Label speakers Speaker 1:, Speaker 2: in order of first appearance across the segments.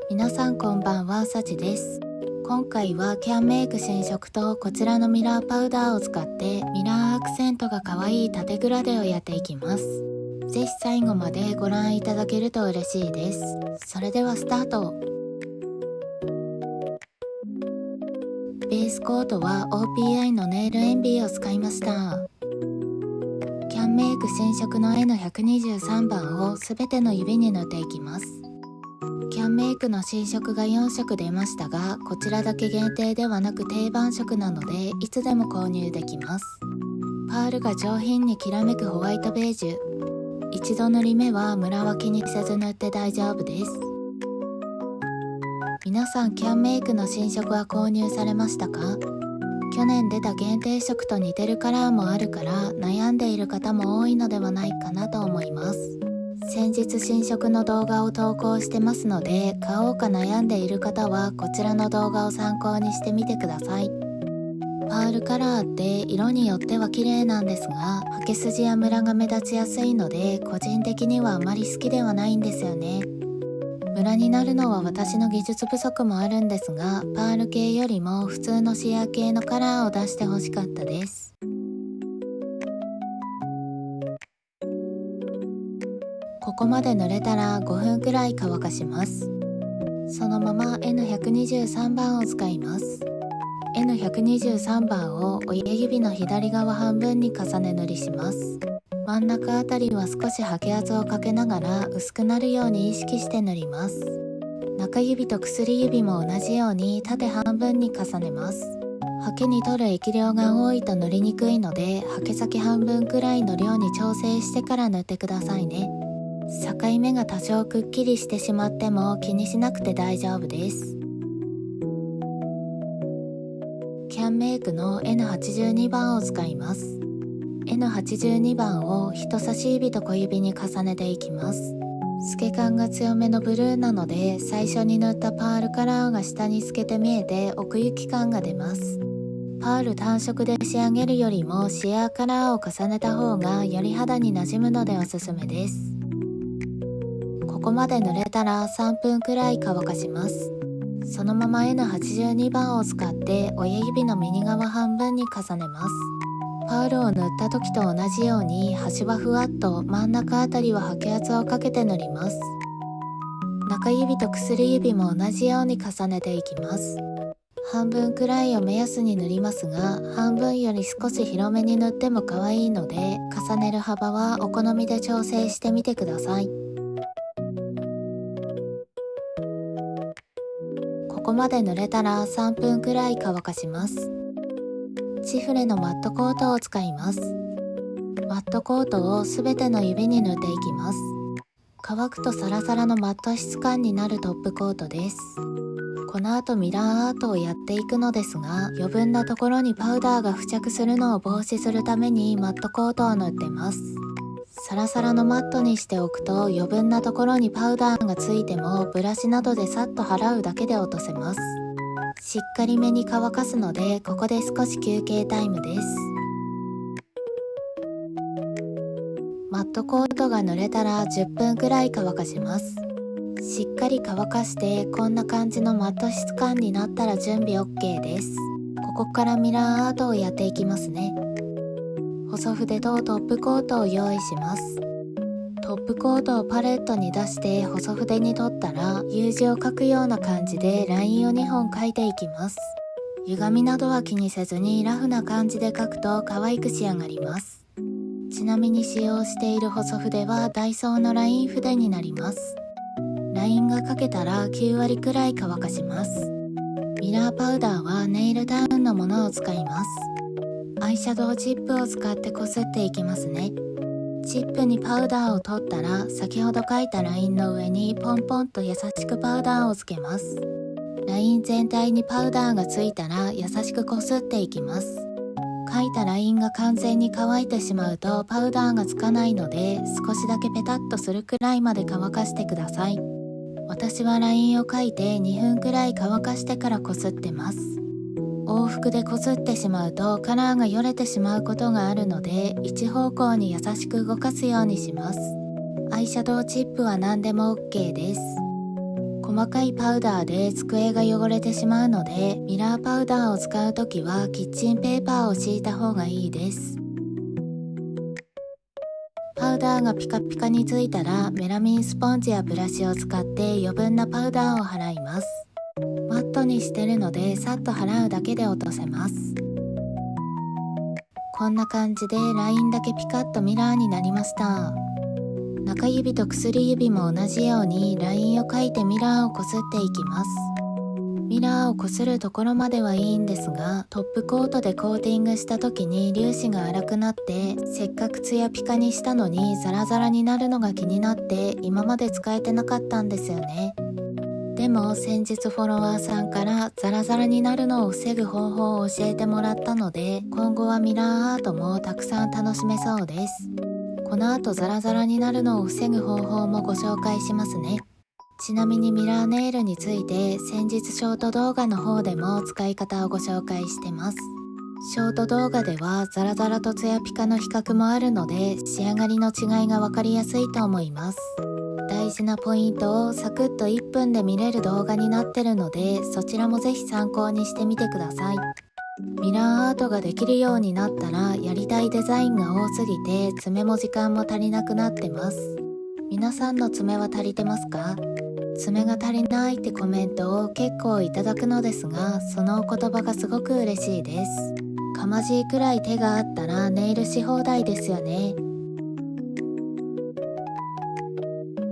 Speaker 1: 皆さんこんばんは、さちです。今回はキャンメイク新色とこちらのミラーパウダーを使ってミラーアクセントが可愛い縦グラデをやっていきます。ぜひ最後までご覧いただけると嬉しいです。それではスタート。ベースコートは OPI のネイルエンビーを使いました。キャンメイク新色の N123 番をすべての指に塗っていきます。キャンメイクの新色が4色出ましたが、こちらだけ限定ではなく定番色なのでいつでも購入できます。パールが上品にきらめくホワイトベージュ。一度塗り目はムラは気にせず塗って大丈夫です。皆さんキャンメイクの新色は購入されましたか？去年出た限定色と似てるカラーもあるから悩んでいる方も多いのではないかなと思います。先日新色の動画を投稿してますので、買おうか悩んでいる方はこちらの動画を参考にしてみてください。パールカラーって色によっては綺麗なんですが、はけ筋やムラが目立ちやすいので個人的にはあまり好きではないんですよね。ムラになるのは私の技術不足もあるんですが、パール系よりも普通のシアー系のカラーを出してほしかったです。ここまで塗れたら5分くらい乾かします。そのまま N123 番を使います。N123 番を親指の左側半分に重ね塗りします。真ん中あたりは少し刷毛圧をかけながら薄くなるように意識して塗ります。中指と薬指も同じように縦半分に重ねます。刷毛に取る液量が多いと塗りにくいので、刷毛先半分くらいの量に調整してから塗ってくださいね。境目が多少くっきりしてしまっても気にしなくて大丈夫です。キャンメイクの N82 番を使います。N82 番を人差し指と小指に重ねていきます。透け感が強めのブルーなので、最初に塗ったパールカラーが下に透けて見えて奥行き感が出ます。パール単色で仕上げるよりもシアーカラーを重ねた方がより肌に馴染むのでおすすめです。ここまで塗れたら3分くらい乾かします。そのまま N82 番を使って親指の右側半分に重ねます。パールを塗った時と同じように端はふわっと、真ん中あたりは刷毛圧をかけて塗ります。中指と薬指も同じように重ねていきます。半分くらいを目安に塗りますが、半分より少し広めに塗っても可愛いので、重ねる幅はお好みで調整してみてください。ここまで塗れたら3分くらい乾かします。チフレのマットコートを使います。マットコートをすべての指に塗っていきます。乾くとサラサラのマット質感になるトップコートです。この後ミラーアートをやっていくのですが、余分なところにパウダーが付着するのを防止するためにマットコートを塗ってます。サラサラのマットにしておくと余分なところにパウダーがついてもブラシなどでさっと払うだけで落とせます。しっかりめに乾かすので、ここで少し休憩タイムです。マットコートが塗れたら10分くらい乾かします。しっかり乾かしてこんな感じのマット質感になったら準備 OK です。ここからミラーアートをやっていきますね。細筆とトップコートを用意します。トップコートをパレットに出して細筆に取ったら U 字を描くような感じでラインを2本描いていきます。歪みなどは気にせずにラフな感じで描くと可愛く仕上がります。ちなみに使用している細筆はダイソーのライン筆になります。ラインが描けたら9割くらい乾かします。ミラーパウダーはネイルダウンのものを使います。アイシャドウチップを使ってこすっていきますね。チップにパウダーを取ったら、先ほど描いたラインの上にポンポンと優しくパウダーをつけます。ライン全体にパウダーがついたら優しくこすっていきます。描いたラインが完全に乾いてしまうとパウダーがつかないので、少しだけペタッとするくらいまで乾かしてください。私はラインを描いて2分くらい乾かしてからこすってます。往復でこすってしまうとカラーがよれてしまうことがあるので、一方向に優しく動かすようにします。アイシャドウチップは何でも OK です。細細かいパウダーで机が汚れてしまうので、ミラーパウダーを使うときはキッチンペーパーを敷いた方がいいです。パウダーがピカピカについたら、メラミンスポンジやブラシを使って余分なパウダーを払います。マットにしてるので、さっと払うだけで落とせます。こんな感じでラインだけピカッとミラーになりました。中指と薬指も同じようにラインを描いてミラーをこすっていきます。ミラーをこするところまではいいんですが、トップコートでコーティングした時に粒子が粗くなって、せっかくツヤピカにしたのにザラザラになるのが気になって今まで使えてなかったんですよね。でも先日フォロワーさんからザラザラになるのを防ぐ方法を教えてもらったので、今後はミラーアートもたくさん楽しめそうです。この後ザラザラになるのを防ぐ方法もご紹介しますね。ちなみにミラーネイルについて先日ショート動画の方でも使い方をご紹介してます。ショート動画ではザラザラとツヤピカの比較もあるので、仕上がりの違いがわかりやすいと思います。大事なポイントをサクッと1分で見れる動画になってるので、そちらもぜひ参考にしてみてください。ミラーアートができるようになったら、やりたいデザインが多すぎて爪も時間も足りなくなってます。皆さんの爪は足りてますか？爪が足りないってコメントを結構いただくのですが、そのお言葉がすごく嬉しいです。かまじいくらい手があったらネイルし放題ですよね。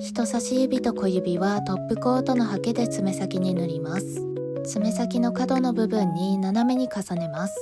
Speaker 1: 人差し指と小指はトップコートのハケで爪先に塗ります。爪先の角の部分に斜めに重ねます。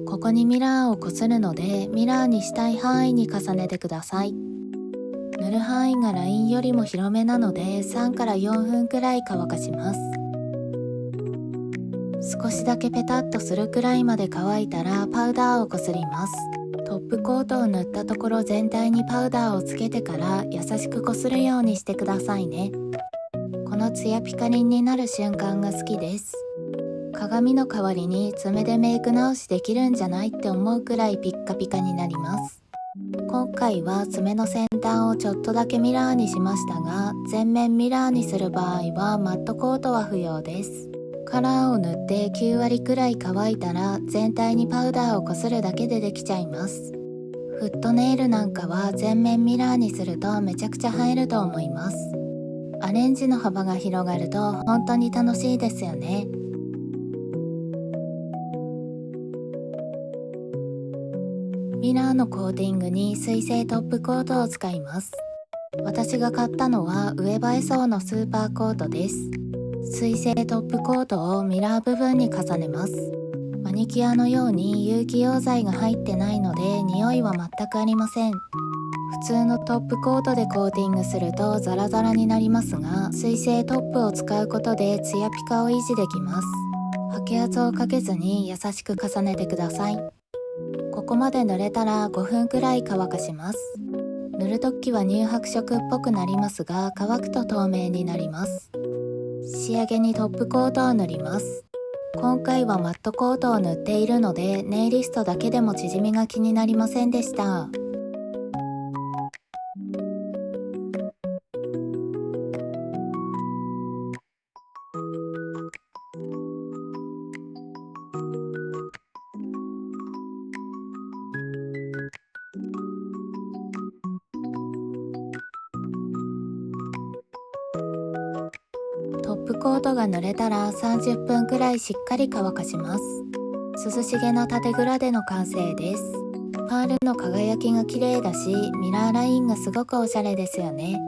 Speaker 1: ここにミラーをこするので、ミラーにしたい範囲に重ねてください。塗る範囲がラインよりも広めなので、3から4分くらい乾かします。少しだけペタッとするくらいまで乾いたらパウダーをこすります。トップコートを塗ったところ全体にパウダーをつけてから優しくこするようにしてくださいね。このツヤピカリンになる瞬間が好きです。鏡の代わりに爪でメイク直しできるんじゃないって思うくらいピッカピカになります。今回は爪の先端をちょっとだけミラーにしましたが、全面ミラーにする場合はマットコートは不要です。カラーを塗って9割くらい乾いたら全体にパウダーをこするだけでできちゃいます。フットネイルなんかは全面ミラーにするとめちゃくちゃ映えると思います。アレンジの幅が広がると本当に楽しいですよね。ミラーのコーティングに水性トップコートを使います。私が買ったのは上映え層のスーパーコートです。水性トップコートをミラー部分に重ねます。マニキュアのように有機溶剤が入ってないので匂いは全くありません。普通のトップコートでコーティングするとザラザラになりますが、水性トップを使うことでツヤピカを維持できます。履き圧をかけずに優しく重ねてください。ここまで塗れたら5分くらい乾かします。塗るときは乳白色っぽくなりますが、乾くと透明になります。仕上げにトップコートを塗ります。今回はマットコートを塗っているので、ネイリストだけでも縮みが気になりませんでした。トップコートが塗れたら30分くらいしっかり乾かします。涼しげな縦グラデの完成です。パールの輝きが綺麗だし、ミラーラインがすごくおしゃれですよね。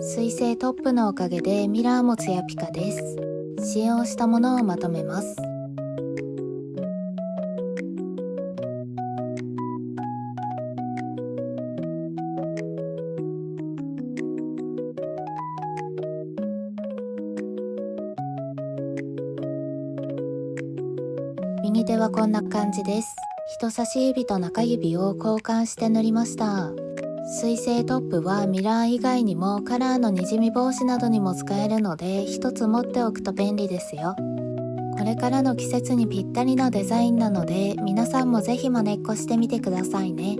Speaker 1: 水性トップのおかげでミラーもツヤピカです。使用したものをまとめます。右手はこんな感じです。人差し指と中指を交換して塗りました。水性トップはミラー以外にもカラーのにじみ防止などにも使えるので、一つ持っておくと便利ですよ。これからの季節にぴったりなデザインなので、皆さんもぜひ真似っこしてみてくださいね。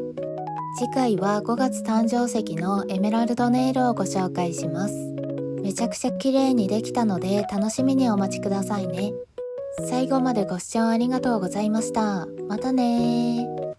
Speaker 1: 次回は5月誕生石のエメラルドネイルをご紹介します。めちゃくちゃ綺麗にできたので楽しみにお待ちくださいね。最後までご視聴ありがとうございました。またねー。